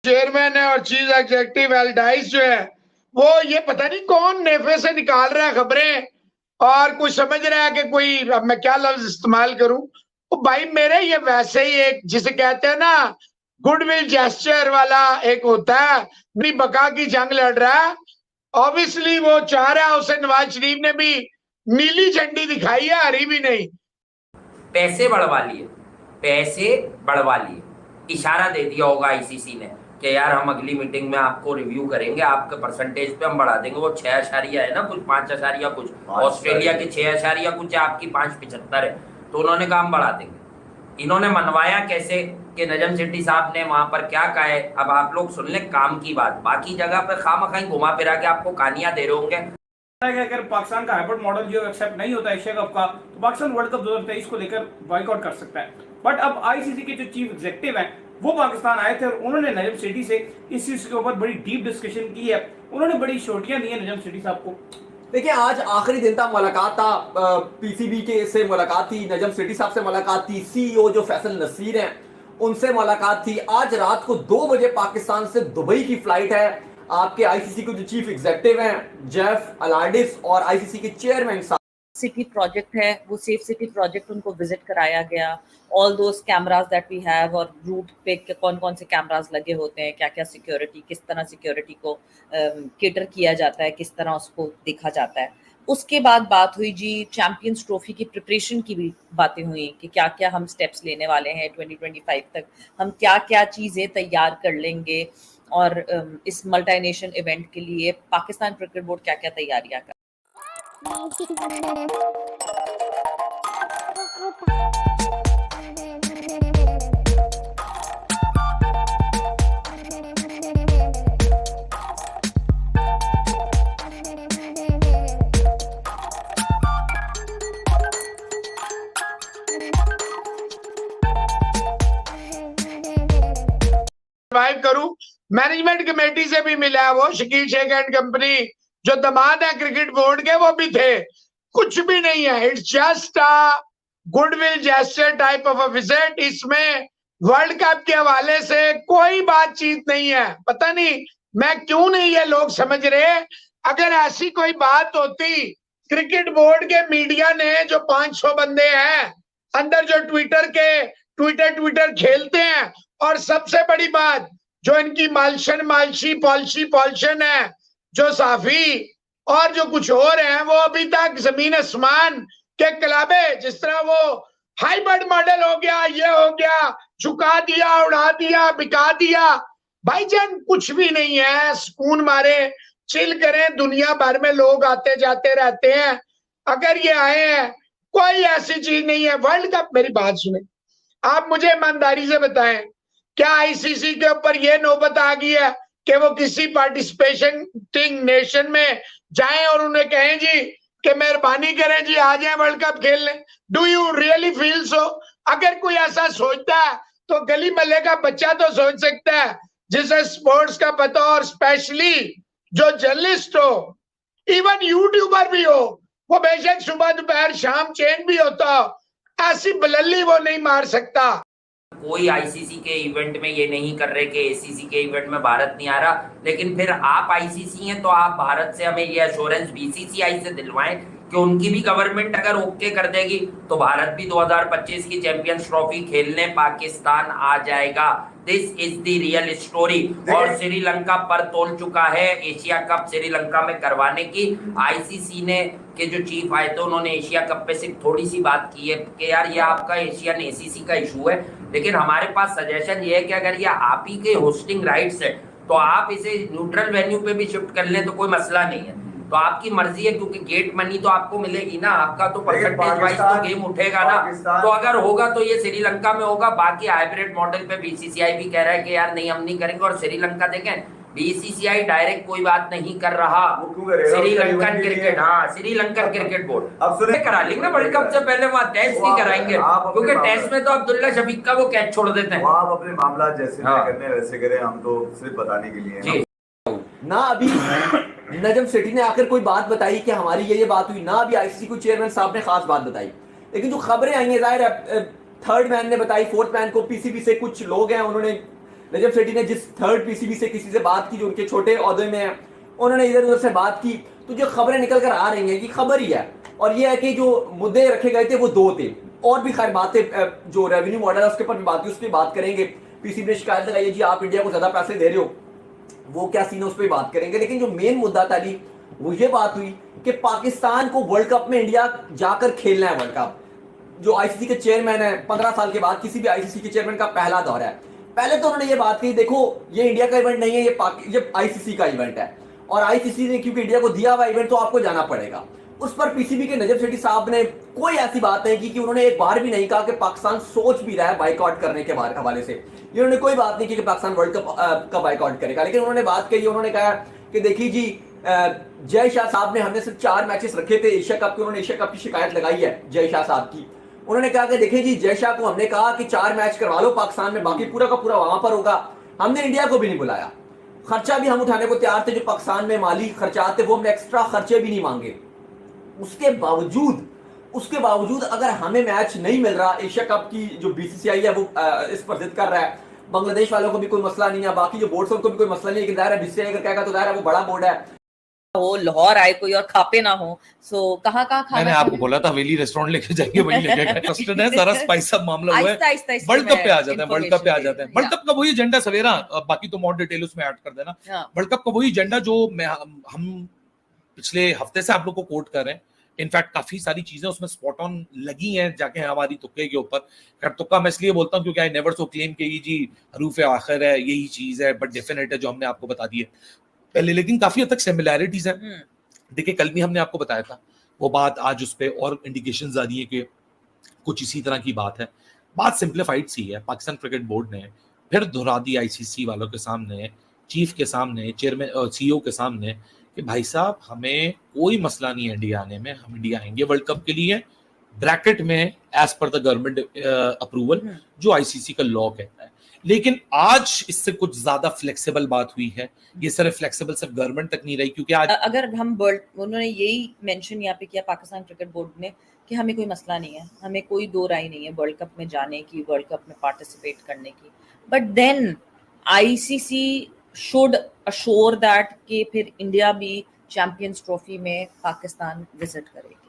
Chairman है और chief executive एल्डाइस जो है वो ये पता नहीं कौन नेफे से निकाल रहा है खबरें और कुछ समझ रहा है कि कोई, अब मैं क्या लफ्ज इस्तेमाल करूं। तो भाई मेरे ये वैसे ही एक जिसे कहते हैं ना गुडविल जेस्चर वाला एक होता है, अपनी बका की जंग लड़ रहा है। ऑब्वियसली वो चाह रहा है, उसे नवाज शरीफ ने भी नीली झंडी दिखाई है, हरी भी नहीं। पैसे बढ़वा लिए, पैसे बढ़वा लिए, इशारा दे दिया होगा आईसीसी ने कि यार हम अगली मीटिंग में आपको रिव्यू करेंगे, आपके परसेंटेज पे हम बढ़ा देंगे। वो 6 है ना, कुछ 5 अशारिया कुछ, ऑस्ट्रेलिया के 6 अशारिया कुछ, आपकी 5.75 है, तो उन्होंने कहा हम बढ़ा देंगे। इन्होंने मनवाया कैसे कि नजम सेठी साहब ने वहां पर क्या कहा है, अब आप लोग सुन लें काम की बात। बाकी जगह पर खामखाई घुमा फिरा के आपको कहानियां दे रहे होंगे। अगर पाकिस्तान का हाइब्रिड मॉडल जो एक्सेप्ट नहीं होता एशिया कप का, तो पाकिस्तान वर्ल्ड कप 2023 को लेकर बॉयकॉट कर सकता है। बट अब आईसीसी के जो चीफ एग्जीक्यूटिव हैं वो पाकिस्तान आए थे और उन्होंने नजम सेठी से इस चीज के ऊपर बड़ी डीप डिस्कशन की है। उन्होंने बड़ी छोटियां दी है नजम सेठी साहब को। देखिए, आज आखिरी दिन था, मुलाकात था, पीसीबी के से मुलाकात थी, नजम सेठी साहब से मुलाकात थी, सीईओ जो फैसल नसीर हैं उनसे मुलाकात थी। आज रात को 2 बजे पाकिस्तान से दुबई की फ्लाइट है। आपके आईसीसी के जो चीफ एग्जीक्यूटिव हैं जेफ अलार्डिस और आईसीसी के चेयरमैन सिटी प्रोजेक्ट है, वो सेफ सिटी प्रोजेक्ट उनको विजिट कराया गया। All those cameras that we have और रूट पे कौन कौन से कैमरास लगे होते हैं, क्या क्या सिक्योरिटी, किस तरह सिक्योरिटी को केटर किया जाता है, किस तरह उसको देखा जाता है। उसके बाद बात हुई जी चैंपियंस ट्रॉफी की प्रिपरेशन की भी बातें हुई कि क्या क्या हम स्टेप्स लेने वाले हैं 2025 तक, हम क्या क्या चीज़ें तैयार कर लेंगे और इस मल्टी नेशन इवेंट के लिए पाकिस्तान क्रिकेट बोर्ड क्या क्या तैयारियां कर। करूं, मैनेजमेंट कमेटी से भी मिला है वो शकील शेख एंड कंपनी जो दामाद है क्रिकेट बोर्ड के, वो भी थे। कुछ भी नहीं है, it's just a goodwill gesture type of a visit. इसमें वर्ल्ड कप के हवाले से कोई बातचीत नहीं है। पता नहीं मैं क्यों नहीं ये लोग समझ रहे। अगर ऐसी कोई बात होती, क्रिकेट बोर्ड के मीडिया ने जो 500 बंदे हैं अंदर जो ट्विटर खेलते हैं, और सबसे बड़ी बात जो इनकी मालशी पॉलिशन है, जो साफी और जो कुछ और है, वो अभी तक जमीन आसमान के कलाबे, जिस तरह वो हाइब्रिड मॉडल हो गया, ये हो गया, झुका दिया, उड़ा दिया, बिका दिया। भाईजान कुछ भी नहीं है, सुकून मारे चिल करें। दुनिया भर में लोग आते जाते रहते हैं, अगर ये आए हैं कोई ऐसी चीज नहीं है। वर्ल्ड कप, मेरी बात सुने, आप मुझे ईमानदारी से बताएं, क्या आईसीसी के ऊपर ये नौबत आ गई है कि वो किसी पार्टिसिपेटिंग नेशन में जाएं और उन्हें कहें जी कि मेहरबानी करें जी आ जाएं वर्ल्ड कप खेलने? Do you really feel so? अगर कोई ऐसा सोचता है तो गली मल्ले का बच्चा तो सोच सकता है, जिसे स्पोर्ट्स का पता, और स्पेशली जो जर्नलिस्ट हो, इवन यूट्यूबर भी हो, वो बेशक सुबह दोपहर शाम चेंज भी होता हो, ऐसी बलल्ली वो नहीं मार सकता। कोई आईसीसी के इवेंट में ये नहीं कर रहे कि एसीसी के इवेंट में भारत नहीं आ रहा, लेकिन फिर आप आईसीसी हैं तो आप भारत से हमें ये एश्योरेंस बीसीसीआई से दिलवाएं कि उनकी भी गवर्नमेंट अगर ओके कर देगी तो भारत भी 2025 की चैंपियंस ट्रॉफी खेलने पाकिस्तान आ जाएगा। This is the real story. और श्रीलंका पर तोल चुका है एशिया कप श्रीलंका में करवाने की। आईसीसी ने के जो चीफ आए थे उन्होंने एशिया कप पे सिर्फ थोड़ी सी बात की है कि यार ये आपका एशियन एसीसी का इशू है, लेकिन हमारे पास सजेशन ये है कि अगर ये आप ही के होस्टिंग राइट्स है तो आप इसे न्यूट्रल वेन्यू पे भी शिफ्ट कर लें तो कोई मसला नहीं है। तो आपकी मर्जी है, क्योंकि गेट मनी तो आपको मिलेगी ना, आपका तो परसेंटेज वाइज तो गेम उठेगा ना। तो अगर होगा तो ये श्रीलंका में होगा। बाकी हाइब्रिड मॉडल पे बीसीसीआई भी कह रहा है कि यार नहीं हम नहीं करेंगे। और श्रीलंका देखें, बीसीसीआई डायरेक्ट कोई बात नहीं कर रहा, श्रीलंकन क्रिकेट, हाँ श्रीलंकन क्रिकेट बोर्ड अब करा लेंगे वर्ल्ड कप से पहले, वहाँ टेस्ट नहीं कराएंगे, क्योंकि टेस्ट में तो अब्दुल्ला शफीक का वो कैच छोड़ देते हैं। आप अपने मामला जैसे करने वैसे करें, हम तो सिर्फ बताने के लिए ना। अभी नजम सेठी ने आकर कोई बात बताई कि हमारी ये बात हुई ना, अभी आईसीसी को चेयरमैन साहब ने खास बात बताई, लेकिन जो खबरें आई हैं, जाहिर है थर्ड मैन ने बताई, फोर्थ मैन को पीसीबी से कुछ लोग हैं उन्होंने नजम सेठी ने जिस थर्ड पीसीबी से किसी से बात की जो उनके छोटे ओहदे में है, उन्होंने इधर उधर से बात की, तो जो खबरें निकल कर आ रही हैं कि खबर ही है, और ये है कि जो मुद्दे रखे गए थे वो दो थे, और भी खैर बातें जो रेवेन्यू मॉडल है उसके ऊपर भी बात की, उस पर बात करेंगे। पीसीबी ने शिकायत लगाई है जी आप इंडिया को ज्यादा पैसे दे रहे हो, वो क्या सीन है उस पर बात करेंगे। लेकिन जो मेन मुद्दा था जी वो ये बात हुई कि पाकिस्तान को वर्ल्ड कप में इंडिया जाकर खेलना है। वर्ल्ड कप जो आईसीसी के चेयरमैन है, 15 साल के बाद किसी भी आईसीसी के चेयरमैन का पहला दौरा है। पहले तो उन्होंने ये बात की देखो ये इंडिया का इवेंट नहीं है, ये आईसीसी का इवेंट है, और आईसीसी ने क्योंकि इंडिया को दिया हुआ इवेंट तो आपको जाना पड़ेगा। उस पर पीसीबी के नजम सेठी साहब ने कोई ऐसी बात नहीं की कि उन्होंने एक बार भी नहीं कहा कि पाकिस्तान सोच भी रहा है बाइकआउट करने के हवाले से। इन्होंने कोई बात नहीं की कि पाकिस्तान वर्ल्ड कप का बाइकआउट करेगा, लेकिन उन्होंने बात कही, उन्होंने कहा कि देखिए जी जय शाह साहब ने हमने सिर्फ 4 मैचेस रखे थे एशिया कप के, उन्होंने एशिया कप की शिकायत लगाई है जय शाह साहब की। उन्होंने कहा कि देखिए जी जय शाह को हमने कहा कि 4 मैच करवा लो पाकिस्तान में, बाकी पूरा का पूरा वहां पर होगा, हमने इंडिया को भी नहीं बुलाया, खर्चा भी हम उठाने को तैयार थे, जो पाकिस्तान में माली खर्चा थे वो हमने एक्स्ट्रा खर्चे भी नहीं मांगे। उसके बावजूद अगर हमें मैच नहीं मिल रहा, एशिया कप की जो बीसीसीआई है वो इस पर जिद कर रहा है, बांग्लादेश वालों को भी कोई मसला नहीं है, बाकी जो बोर्ड है उनको भी कोई मसला नहीं है, लेकिन दायरा बीसीसीआई अगर कहेगा तो दायरा वो बड़ा बोर्ड है, वो लाहौर आए कोई और खापे ना हो, सो कहाँ खाना मैंने आपको बोला था हवेली रेस्टोरेंट लेके जाइए, वही लेके गए। क्वेश्चन है सारा स्पाइस अप मामला हुआ है, वर्ल्ड कप पे आ जाते हैं, वर्ल्ड कप पे आ जाते हैं। वर्ल्ड कप का वही एजेंडा सवेरा, बाकी तो मोर डिटेल उसमें ऐड कर देना। वर्ल्ड कप का वही एजेंडा जो हम पिछले हफ्ते से आप लोग को कोट कर रहे हैं, इनफैक्ट काफी सारी चीजें उसमें स्पॉट ऑन लगी हैं जाके हमारी तुक्के के ऊपर। खैर तुक्का मैं इसलिए बोलता हूँ क्योंकि आई नेवर सो क्लेम कि जी हरूफ आखिर है यही चीज है, बट डेफिनेट है जो हमने आपको बता दी है पहले, लेकिन काफी हद तक सिमिलैरिटीज है। देखिए कल भी हमने आपको बताया था वो बात, आज उस पर और इंडिकेशंस आ रही है कि कुछ इसी तरह की बात है। बात सिंप्लीफाइड सी है, पाकिस्तान क्रिकेट बोर्ड ने फिर दोहरा दी आईसीसी वालों के सामने, चीफ के सामने, चेयरमैन सीईओ के सामने कि भाई साहब हमें कोई मसला नहीं है इंडिया आने में, हम इंडिया आएंगे वर्ल्ड कप के लिए, ब्रैकेट में as per the government approval जो आईसीसी का लॉ कहता है। लेकिन आज इससे कुछ ज्यादा फ्लेक्सिबल बात हुई है, ये सिर्फ फ्लेक्सिबल सिर्फ गवर्नमेंट तक नहीं रही, क्योंकि आज अगर हम वर्ल्ड, उन्होंने यही मेंशन यहाँ पे किया पाकिस्तान क्रिकेट बोर्ड ने कि हमें कोई मसला नहीं है, हमें कोई दो राय नहीं है वर्ल्ड कप में जाने की, वर्ल्ड कप में पार्टिसिपेट करने की, but then ICC should assure that कि फिर इंडिया भी चैंपियंस ट्रॉफी में पाकिस्तान विजिट करेगी।